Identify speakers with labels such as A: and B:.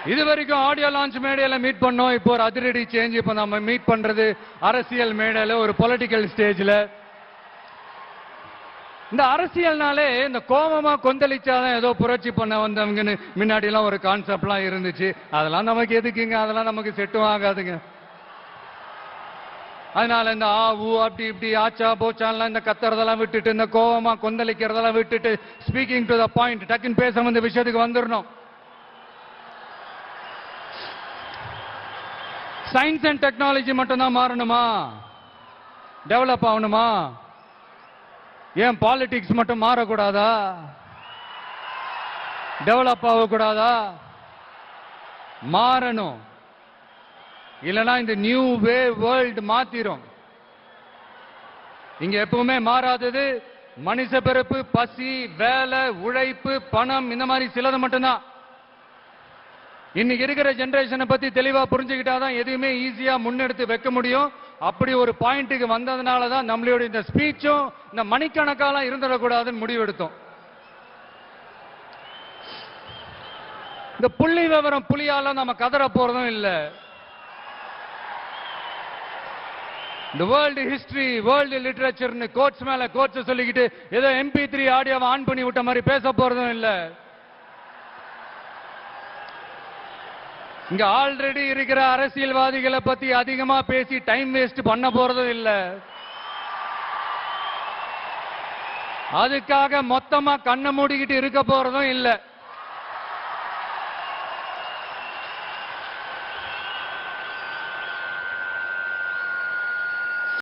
A: இது வரைக்கும் audio launch மேடையில மீட் பண்ணோம். இப்போ ஒரு அதிரடி சேஞ்ச். இப்போ நம்ம மீட் பண்றது அரசியல் மேடையில, ஒரு பொலிட்டிக்கல் ஸ்டேஜ்ல. இந்த அரசியல்னாலே இந்த கோபமா கொந்தளிச்சாதான் ஏதோ புரட்சி பண்ண வந்தவங்கன்னு முன்னாடி எல்லாம் ஒரு கான்செப்ட்லாம் இருந்துச்சு. அதெல்லாம் நமக்கு எதுக்குங்க? அதெல்லாம் நமக்கு செட்டும் ஆகாதுங்க. அதனால இந்த அப்படி இப்படி ஆச்சா போச்சான்லாம் இந்த கத்துறதெல்லாம் விட்டுட்டு, இந்த கோபமா கொந்தளிக்கிறதெல்லாம் விட்டுட்டு, ஸ்பீக்கிங் டு த பாயிண்ட், டக்குன்னு பேச இந்த விஷயத்துக்கு வந்துடணும். சயின்ஸ் அண்ட் டெக்னாலஜி மட்டும்தான் மாறணுமா? டெவலப் ஆகணுமா? ஏன் பாலிடிக்ஸ் மட்டும் மாறக்கூடாதா? டெவலப் ஆகக்கூடாதா? மாறணும். இல்லனா இந்த நியூ வே வேர்ல்ட் மாத்திரும். இங்க எப்பவுமே மாறாதது மனுஷ பிறப்பு, பசி, வேலை, உழைப்பு, பணம், இந்த மாதிரி சிலது மட்டும்தான். இன்னைக்கு இருக்கிற ஜெனரேஷனை பத்தி தெளிவா புரிஞ்சுக்கிட்டாதான் எதுவுமே ஈஸியா முன்னெடுத்து வைக்க முடியும். அப்படி ஒரு பாயிண்ட்டுக்கு வந்ததுனால தான் நம்மளோட இந்த ஸ்பீச்சும் இந்த மணிக்கணக்காலாம் இருந்துடக்கூடாதுன்னு முடிவெடுத்தோம். இந்த புள்ளி விவரம் புலியால நம்ம கதற போறதும் இல்லை. இந்த வேர்ல்டு ஹிஸ்டரி, வேர்ல்டு லிட்டரேச்சர்னு கோட்ஸ் மேல கோட்ஸ் சொல்லிக்கிட்டு ஏதோ MP3 ஆடியோவை ஆன் பண்ணி விட்ட மாதிரி பேச போறதும் இல்லை. இங்க ஆல்ரெடி இருக்கிற அரசியல்வாதிகளை பத்தி அதிகமா பேசி டைம் வேஸ்ட் பண்ண போறதும் இல்ல. அதுக்காக மொத்தமா கண்ணை மூடிக்கிட்டு இருக்க போறதும் இல்ல.